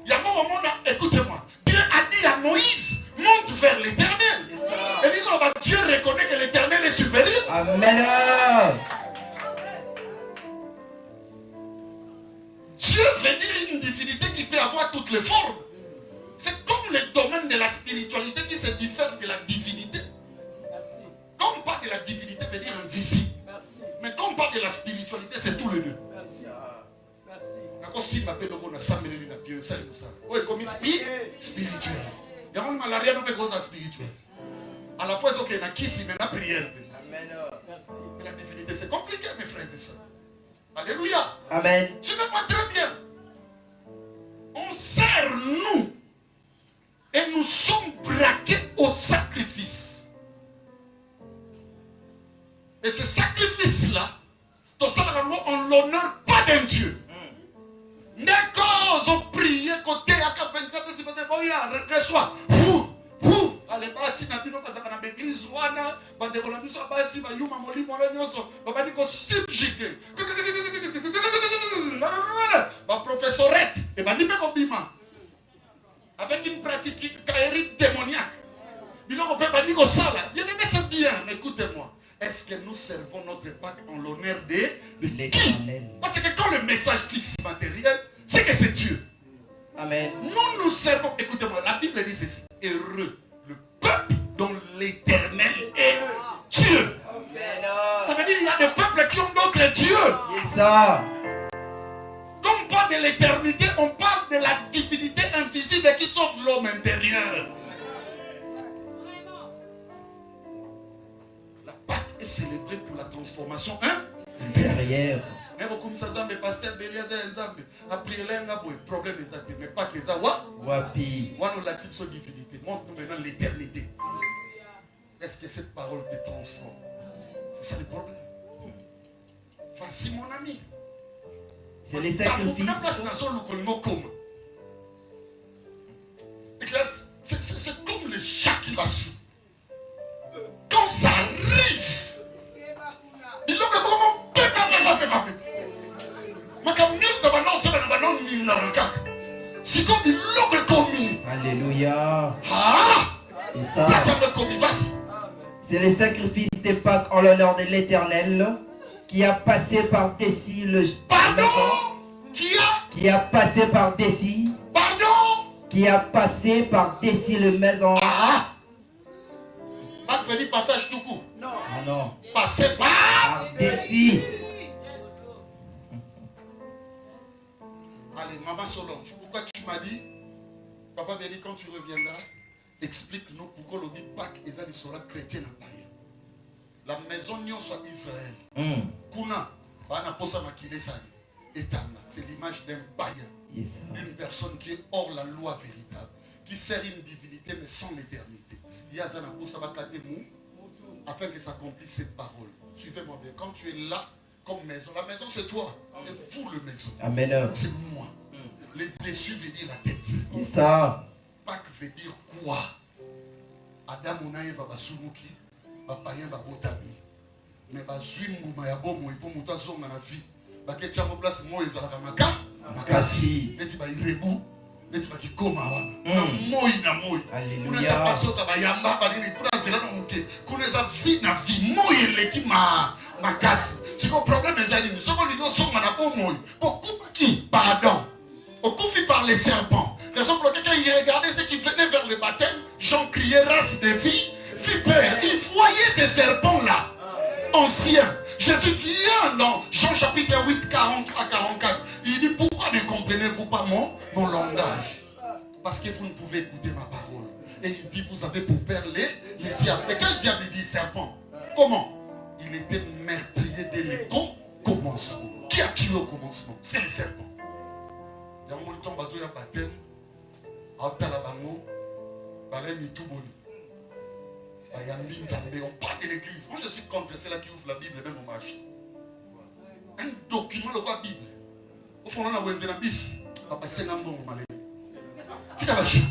Il y a un moment, écoutez-moi. Dieu a dit à Moïse, monte vers l'Éternel. Et dit, non, Dieu reconnaît que l'Éternel est supérieur. Amen. Dieu veut dire une divinité qui peut avoir toutes les formes. C'est comme le domaine de la spiritualité qui se diffère de la divinité. Quand on parle de la divinité, veut dire invisible. Mais quand on parle de la spiritualité, c'est tous les deux. Merci. Si m'appelle au monde à 100 000 oui, comme spirituel. Il y a un malaria dans les choses spirituelles. À la fois, il y a qui s'y met la prière. Amen. La divinité, c'est compliqué, mes frères et sœurs. Alléluia. Amen. Tu ne vois très bien. On sert nous. Et nous sommes braqués au sacrifice. Et ce sacrifice-là, on ne l'honore pas d'un Dieu. N'est cause au prier côté à 24 si vous avez reçoit. Allez, si vous avez une église, vous avez subjugué. Ma professorette, et ma avec une pratique caérique démoniaque. Bien aimé, c'est bien, écoutez-moi. Est-ce que nous servons notre Pâques en l'honneur de l'Éternel? Parce que quand le message fixe matériel, c'est que c'est Dieu. Amen. Nous servons, écoutez-moi, la Bible dit ceci. Heureux le peuple dont l'Éternel est Dieu. Amen. Ça veut dire qu'il y a des peuples qui ont d'autres dieux. C'est ça. Quand on parle de l'éternité, on parle de la divinité invisible qui sauve l'homme intérieur. La Pâque est célébrée pour la transformation intérieure. Mais comme ça, dans les pasteurs, après les problèmes des athées, mais pas que les awa. Wapi. Moi, nous l'acceptons sur divinité. Montre-nous maintenant l'éternité. Est-ce que cette parole te transforme? C'est ça le problème. Voici mon ami. C'est les sacrifices. C'est comme le chat qui va suivre. Quand ça arrive, il a alléluia. C'est ça. C'est les sacrifices de Pâques en l'honneur de l'Éternel qui a passé par Dessie le... Pardon? Qui a passé par Dessie. Pardon? Qui a passé par Dessie le maison. Pas de venir passage tout court. Non. Ah non. Passer par Dessie. Allez, maman Solange, pourquoi tu m'as dit, papa m'a dit quand tu reviendras, explique-nous pourquoi le Pâques et ça sera chrétien à Paris. La maison n'y soit Israël. Kuna, c'est l'image d'un païen, d'une personne qui est hors la loi véritable, qui sert une divinité mais sans l'éternité. Afin que s'accomplisse cette parole. Suivez-moi bien. Quand tu es là comme maison, la maison c'est toi, c'est vous le maison. Amen. C'est moi. Les blessures veut dire la tête. Et ça. Pâques veut dire quoi? Adam on a Eva basumuki, papayen babotami. Mais bazui nguma ya bomo et pour muta zonga na vie. Baketia mo place mo ezalaka maka. Makasi. Neti ba irebu. Neti ba kikoma wana. Na moi na moi. Alléluia. Kuneza pasota ba yamba ba nini kuna zela no muke. Kuneza vie na vie moi eleki makasi. Siko problème ezali. Soko lizo zonga na bomo. Pourquoi qui? Pardon. Okufi par les serpents. Raison pour laquelle il regardait ceux qui venaient vers le baptême, Jean criait race de vie, vipère. Il voyait ces serpents-là, anciens. Jésus vient dans Jean chapitre 8, 43-44. Il dit, pourquoi ne comprenez-vous pas mon langage? Parce que vous ne pouvez écouter ma parole. Et il dit, vous avez pour père les diables. Mais quel diable il dit serpent? Comment? Il était meurtrier dès le commencement. Qui a tué au commencement? C'est le serpent. Il y a un temps où il y a baptême. On parle de l'église. Moi je suis contre ceux-là qui ouvrent la Bible même au marché. Un document, le roi Bible. Au fond, on a un la bis. Papa, c'est un bon malin. Tu as vu?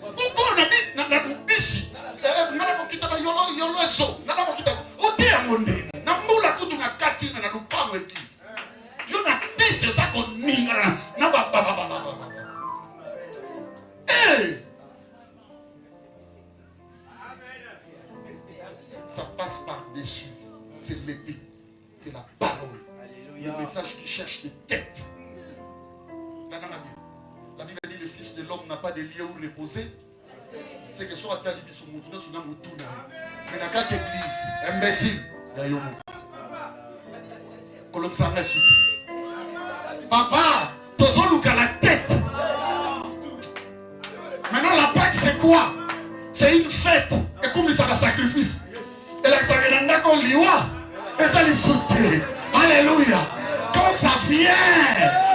Pourquoi on habite dans la bis? On a un kita yolo eso. On a un kita. On dit à mon nez. On a moula tout une carte dans la loupa l'église. On a bis c'est ça qu'on mine. Non pas. Hey! Ça passe par-dessus. C'est l'épée. C'est la parole. Alléluia. Le message qui cherche des têtes. La Bible dit le Fils de l'homme n'a pas de lieu où reposer. C'est que soit à Talibi sur mon tour, sur mon tour. Mais la carte église, imbécile. Papa, tous à la tête. Maintenant la Pâque c'est quoi? C'est une fête. Et comme ça va sacrifice. Et la sacrifice qu'on liwa. Et ça les saute. Alléluia. Quand ça vient.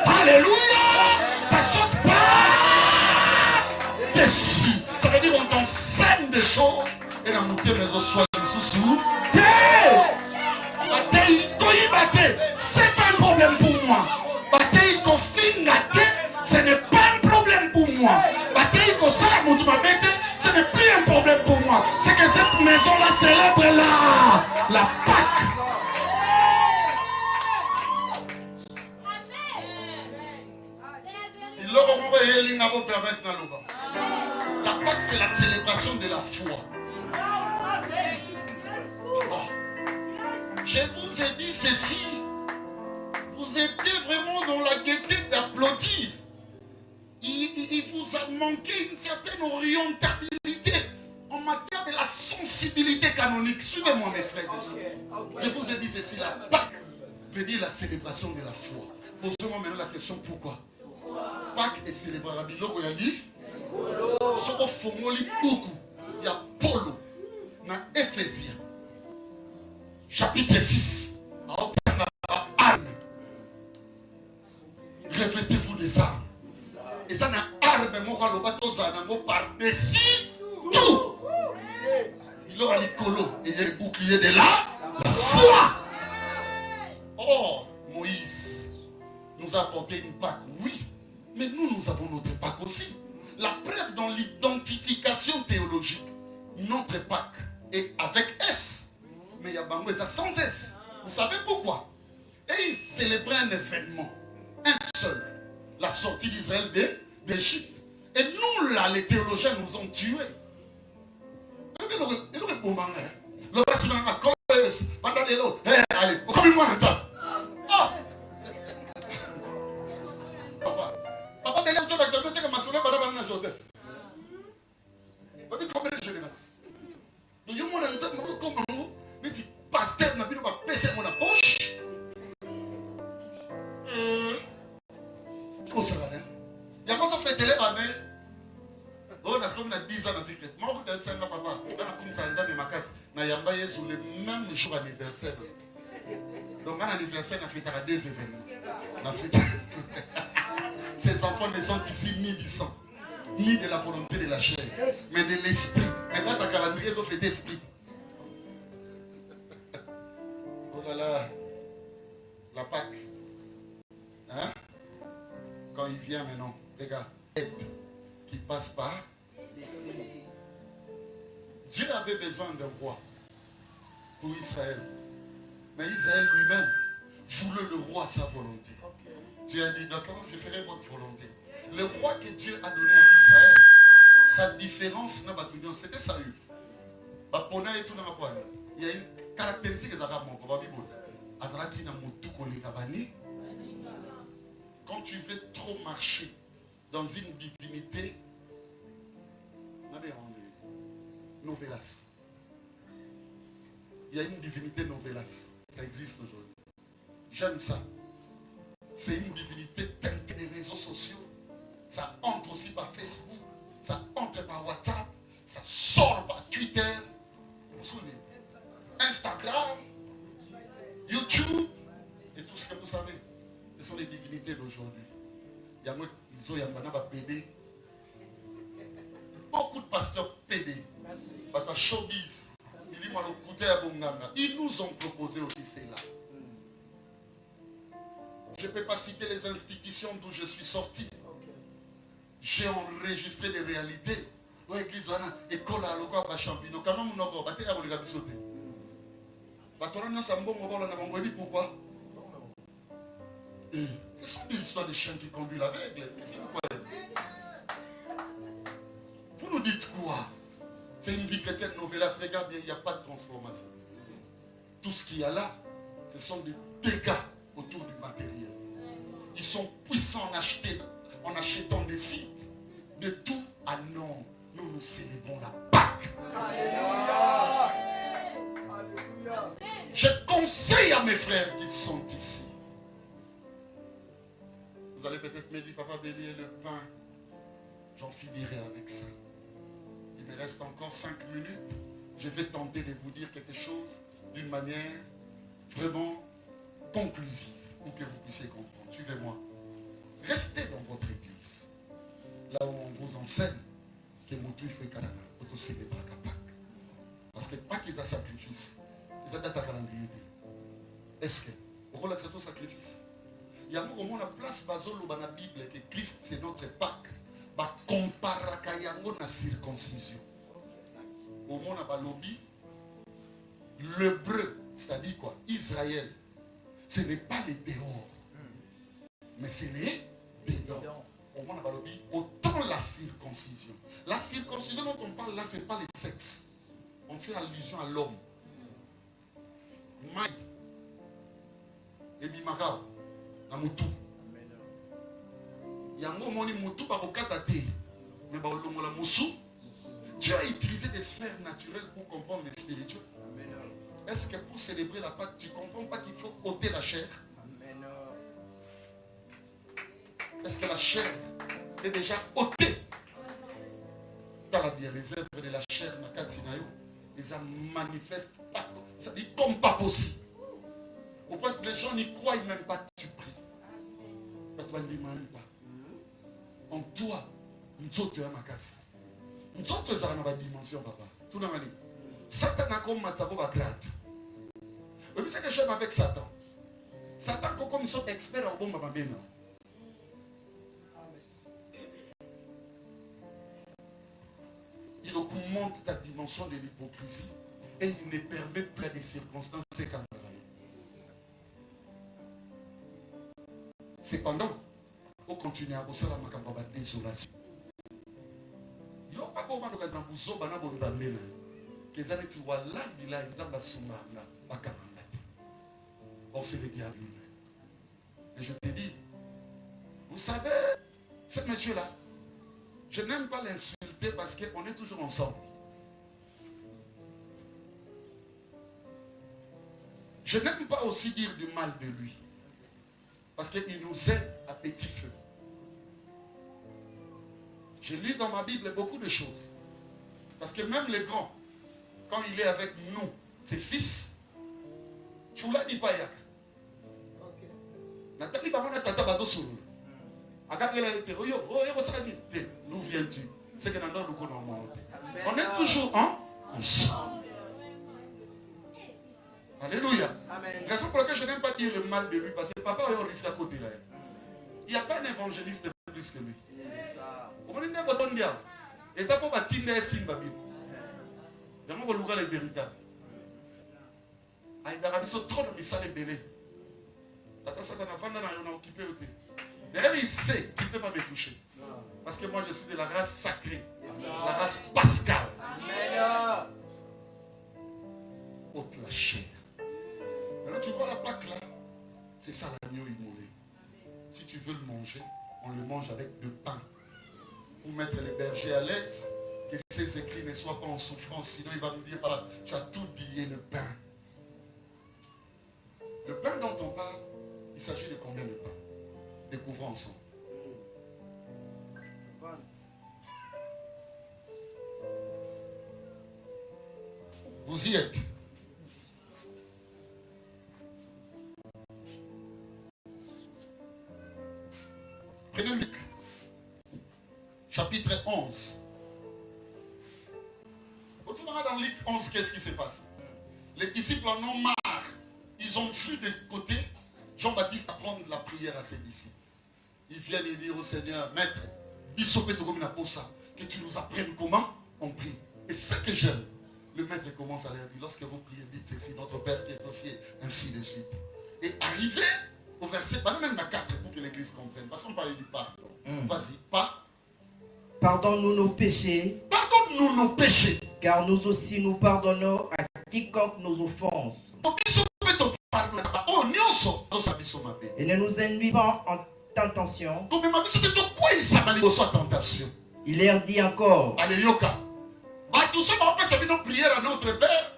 Alléluia. Ça saute pas. Dessus. Ça veut dire qu'on t'enseigne des choses. Et la montée mais on soit sous. C'est pas un problème pour moi. Ce n'est pas un problème pour moi. Ce n'est plus un problème pour moi. C'est que cette maison-là célèbre la Pâque. La Pâque, c'est la célébration de la foi. Je vous ai dit ceci. Vous étiez vraiment dans la gaieté d'applaudir. Il vous a manqué une certaine orientabilité en matière de la sensibilité canonique. Suivez-moi mes frères et sœurs. Je vous ai dit ceci, la Pâque veut dire la célébration de la foi. Posez-moi maintenant la question pourquoi. Pâque est célébré. Biloko il a dit Soko fongoli beaucoup. Il y a Paulo dans Éphésiens chapitre 6. Revêtez-vous des armes. Et ça n'a arme, mon bateau par-dessus tout. Il aura les colos et il y a le bouclier de la foi. Or, Moïse nous a apporté une Pâque, oui, mais nous avons notre Pâque aussi. La preuve dans l'identification théologique, notre Pâque est avec S, mais il y a Bangoueza sans S. Vous savez pourquoi? Et il célébrait un événement, un seul. La sortie d'Israël d'Égypte. Et nous, là, les théologiens nous ont tués. Il aurait bon manger. Le reste de la cause, pendant les autres. Allez, combien de temps? Papa, t'es là, tu vas examiner que ma soeur va Joseph. Combien de générations? Donc, il y a un monde qui m'a dit, comment nous, dit, pasteur, n'a pas baissé mon poche. Comment ça va? Il y a quoi ça fait télé, ma mère? Oh, la somme a 10 ans avec moi, on a 5 ans, papa. On a comme ça, on a ma casse. On a sur le même jour anniversaire. Donc, à l'anniversaire, on a fait 2 événements. Ces enfants ne sont ici ni du sang, ni de la volonté de la chair, mais de l'esprit. Maintenant, ta calendrier, ils ont fait d'esprit. Oh là là, la Pâque. Hein? Quand il vient maintenant, regarde, aide qui passe par. Dieu avait besoin d'un roi pour Israël. Mais Israël lui-même voulait le roi à sa volonté. Dieu a dit, d'accord, je ferai votre volonté. Le roi que Dieu a donné à Israël, sa différence, c'était Saül. Il y a une caractéristique des Arabes. Quand tu veux trop marcher dans une divinité, novelas. Il y a une divinité novelas. Ça existe aujourd'hui. J'aime ça. C'est une divinité teintée des réseaux sociaux. Ça entre aussi par Facebook. Ça entre par WhatsApp. Ça sort par Twitter. Vous vous souvenez? Instagram. YouTube. Et tout ce que vous savez. Ce sont les divinités d'aujourd'hui. Il y a PD. Beaucoup de pasteurs PD. Parce showbiz. Ils nous ont proposé aussi cela. Je ne peux pas citer les institutions d'où je suis sorti. J'ai enregistré des réalités. L'église, l'école, le champignon. Comment on a battu à l'égard du pourquoi? Ce sont des histoires de chiens qui conduisent l'aveugle. Vous nous dites quoi? C'est une vie chrétienne novelas. Regarde, il n'y a pas de transformation. Tout ce qu'il y a là, ce sont des dégâts autour du matériel. Ils sont puissants en achetant des sites. De tout à non. Nous célébrons la Pâque. Alléluia. Je conseille à mes frères qui sont ici. Vous allez peut-être me dire, papa, bélier le pain. J'en finirai avec ça. Il me reste encore 5 minutes. Je vais tenter de vous dire quelque chose d'une manière vraiment conclusive pour que vous puissiez comprendre. Suivez-moi. Restez dans votre église. Là où on vous enseigne que Moutou fait Kanana, pour célébrer la Pâque. Parce que Pâque est un sacrifice. Ils ont un calendrier. Est-ce que vous voulez que c'est un sacrifice? Il y a un moment la place basolo dans la Bible que Christ c'est notre Pâque. Ba compara kayango na circoncision. Au moment à Balobi, l'hébreu, c'est-à-dire quoi? Israël, ce n'est pas les dehors, mais c'est les dedans. Au moment à Balobi, autant la circoncision. La circoncision dont on parle là, ce n'est pas le sexe. On fait allusion à l'homme. Maï et Bimarao, na Moutou. Yango moni Moutou par okata te. Mais ba olongola musu. Dieu a utilisé des sphères naturelles pour comprendre les spirituels. Est-ce que pour célébrer la Pâque, tu ne comprends pas qu'il faut ôter la chair? Est-ce que la chair est déjà ôtée? Les œuvres de la chair, ils ne manifestent pas. Ça dit comme pas possible. Pourquoi les gens n'y croient même pas que tu pries? Pas même pas. En toi, nous autres, tu as ma casse. Nous autres, nous avons une dimension, papa. Tout le monde. Satan a comme Matsabo va grade. Vous savez que j'aime avec Satan. Satan, comme nous sommes experts en bombe à ma benne. Il augmente ta dimension de l'hypocrisie et il ne permet plus des circonstances. Cependant, on continue à bosser la macamba de désolation. Il n'y a pas comment nous avons besoin de nous amener. Que les années qui sont là, ils ont besoin de on s'est bien lui. Et je te dis, vous savez, ce monsieur-là, je n'aime pas l'insulter parce qu'on est toujours ensemble. Je n'aime pas aussi dire du mal de lui. Parce qu'il nous aide à petit feu. Je lis dans ma Bible beaucoup de choses. Parce que même les grands, quand il est avec nous, ses fils, tu l'as dit pas yak. Nathalie Bamana Tata Bazo Soulou. D'où viens-tu? C'est que on est toujours ensemble. Alléluia. Raison pour laquelle je n'aime pas dire le mal de lui, parce que papa est risque à côté là. Il n'y a pas d'évangéliste plus que lui. Comment on est bon dire? Et ça pour bâtir des signes babi. Vraiment pour le véritable. Il y a trop de messages belés. Tata Satan a vendu dans un occupé aussi. D'ailleurs, il sait qu'il ne peut pas me toucher. Parce que moi, je suis de la race sacrée. La race pascale. Ôte la chair. Alors, tu vois la Pâque là, c'est ça l'agneau immolé. Si tu veux le manger, on le mange avec de pain. Pour mettre les bergers à l'aise, que ces écrits ne soient pas en souffrance. Sinon, il va me dire, ah, tu as tout oublié le pain. Le pain dont on parle, il s'agit de combien de pain? Découvrons ensemble. Vous y êtes. Prenez Luc, chapitre 11. Retournera dans Luc 11, qu'est-ce qui se passe? Les disciples en ont marre. Ils ont fui de côté. Jean-Baptiste apprend la prière à ses disciples. Ils viennent et dire au Seigneur, Maître, que tu nous apprennes comment on prie. Et c'est ce que j'aime. Le Maître commence à leur dire, lorsque vous priez, dites ceci, notre Père qui est au ciel, ainsi de suite. Et arrivé au verset, pas même la 4 pour que l'Église comprenne. Passons par du pardon. Vas-y, pas. Pardonne-nous nos péchés. Pardonne-nous nos péchés. Car nous aussi nous pardonnons à quiconque nous offense. Et ne nous ennuie pas en tentation. Il leur dit encore. Alléluia. Tous ceux qui ont fait une prière à notre Père,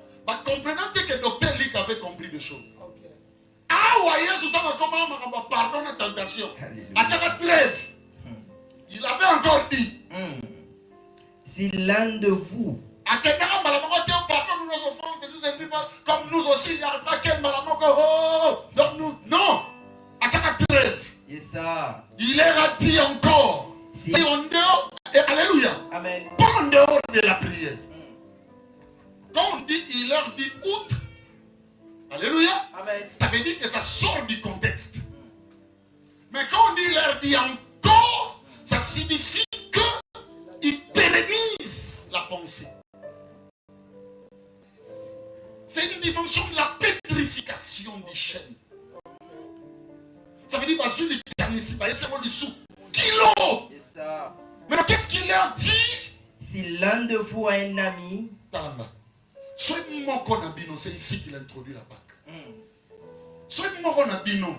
comprenant que le docteur Lick avait compris des choses. Ah, voyez, comment pardon la tentation. À chaque trêve, il avait encore dit. Si l'un de vous pardonne nos offenses, ne nous ennuie pas, comme nous aussi, il n'y a pas quel donc nous, non, à chaque trêve. Il leur a dit encore. Si en dehors, et alléluia. Amen. Pas en dehors de la prière. Quand on dit, il leur dit outre. Alléluia. Amen. Ça veut dire que ça sort du contexte. Mais quand on dit, il leur dit encore, ça signifie qu'il pérennise la pensée. C'est une dimension de la pétrification des chaînes. Ça veut dire, kilo. Mais qu'est-ce qu'il leur dit? Si l'un de vous a un ami, c'est ici qu'il a introduit la Pâque. C'est mon abino.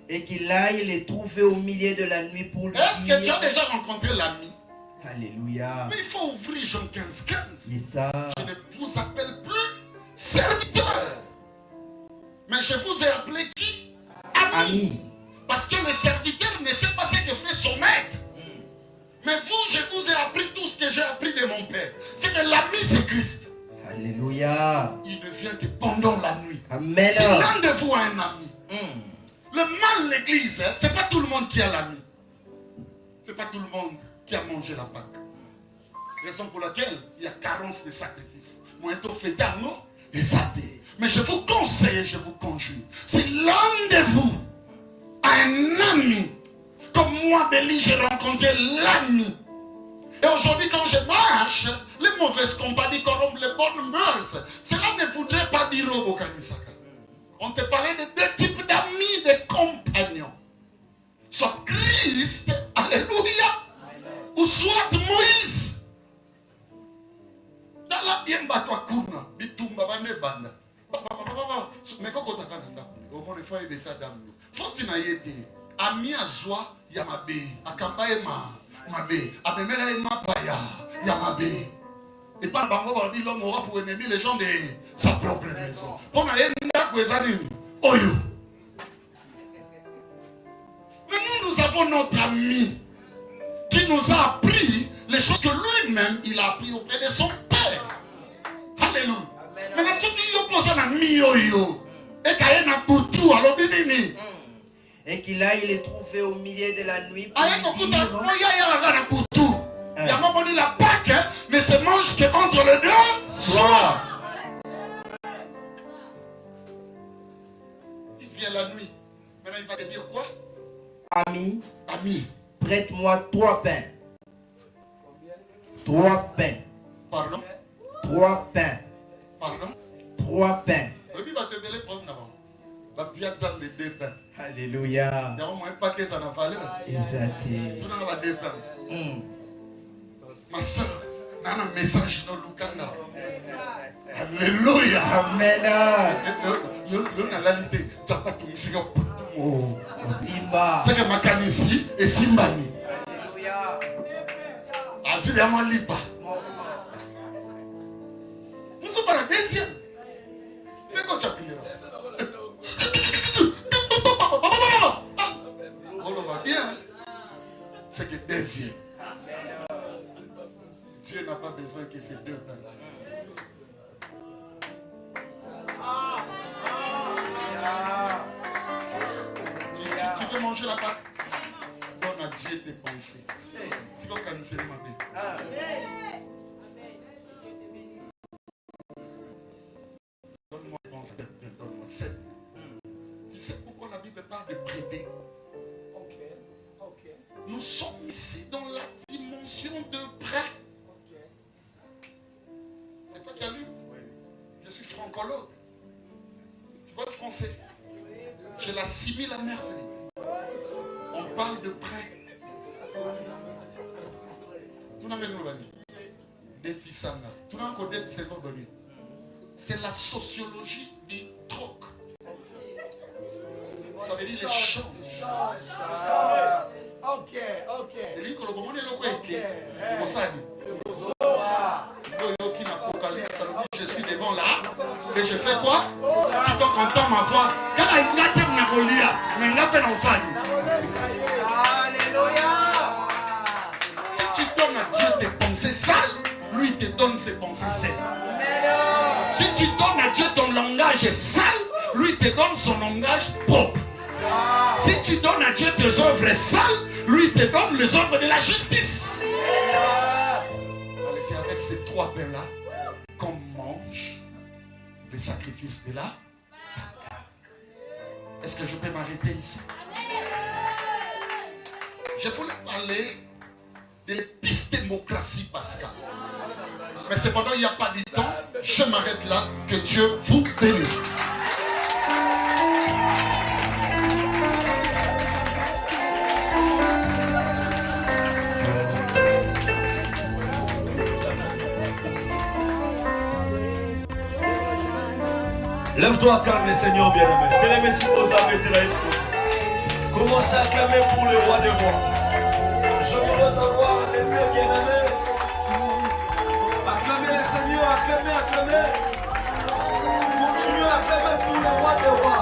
Et qu'il aille les trouver au milieu de la nuit pour lui Est-ce dire... que tu as déjà rencontré l'ami? Alléluia. Mais il faut ouvrir Jean 15:15. Je ne vous appelle plus serviteur. Mais je vous ai appelé qui? Ami. Parce que le serviteur ne sait pas ce que fait son maître. Mais vous, je vous ai appris tout ce que j'ai appris de mon Père. C'est que l'ami, c'est Christ. Alléluia. Il ne vient que pendant la nuit. Amen. Si l'un de vous a un ami, le mal de l'église, c'est pas tout le monde qui a l'ami. C'est pas tout le monde qui a mangé la Pâque. Raison pour laquelle il y a carence de sacrifices. Moi, je fais d'amour et ça. Mais je vous conseille, je vous conjure, si l'un de vous a un ami, comme moi, Béli, j'ai rencontré l'ami. Et aujourd'hui, quand je marche, les mauvaises compagnies corrompent les bonnes mœurs. Cela ne voudrait pas dire au Bokanisaka. On te parlait de deux types d'amis, de compagnons. Soit Christ, alléluia, ou soit Moïse. Dans la bien batwa kuna, bitumba bane banda. Mais quand on a au moins il faut y d'état d'âme. Faut que tu n'ailles pas. Ami azwa yamabe, akambaye mabe, abemela ema paya yamabe. Et pas bango va dire l'homme aura pour ennemi les gens de sa propre maison. On a enda kwezani oyo. Mais nous avons notre ami. les choses que lui-même, il a appris auprès de son Père. Alléluia. Maintenant, ceux qui ont posé la mioyo, et qu'il y a un boutou, alors bimini. Et qu'il aille les trouver au milieu de la nuit pour Il y a un boutou. Il y a un moment donné, la Pâque ne se mange qu'entre les deux soirs. Il vient la nuit. Maintenant, il va te dire quoi? Ami, Ami. prête-moi 3 pains. 3 pains. Pardon? 3 pains. Pardon? 3 pains. Il va te donner pour nous. Il va bien dans les 2 pains. Alléluia. Il y a au moins un paquet, ça n'a pas l'air. Exactement. Tout le monde a 2 pains. Ma soeur, on a un message dans Lukanda. Alléluia. Amen. Le nalalité, ça n'a pas tout mis. Oh, Bimba. C'est que ma canisi et Simbani. Alléluia. Asiliaman lipa. Nous sommes pas la deuxième. Mais quand tu as prié, on le voit bien. C'est que deuxième. Dieu n'a pas besoin que ces 2 pains. Tu veux manger la pâte? Donne à Dieu tes pensées. C'est comme quand c'est demandé. Donne-moi une pensée, donne-moi 7. Tu sais pourquoi la Bible parle de prêter? Nous sommes ici dans la dimension de prêt. C'est toi qui as lu? Je suis francologue. Tu vois le français? Je l'assimile à merveille. On parle de prêt. Tout le monde défi Sanga. Tout le monde connaît. C'est la sociologie du troc. Ça veut dire l'échange. Ok. Et lui, quand le moment est là, je suis devant là, et je fais quoi? Tu entends ma voix. Si tu donnes à Dieu tes pensées sales, lui te donne ses pensées saines. Si tu donnes à Dieu ton langage sale, lui te donne son langage propre. Si tu donnes à Dieu tes œuvres sales, lui te donne les œuvres de la justice. Allez, c'est avec ces 3 pains-là qu'on mange le sacrifice de la Pâque. Est-ce que je peux m'arrêter ici? Je voulais parler de l'épistémocratie pascale. Mais cependant, il n'y a pas de temps. Je m'arrête là. Que Dieu vous bénisse. Lève-toi, acclame le Seigneur bien-aimé. Bien-aimé, si vous avez de la écoute, commencez à acclamer pour le roi des rois. Je voudrais t'avoir un Dieu bien-aimé. Acclamez le Seigneur, acclamez. Continuez à acclamer pour le roi des rois.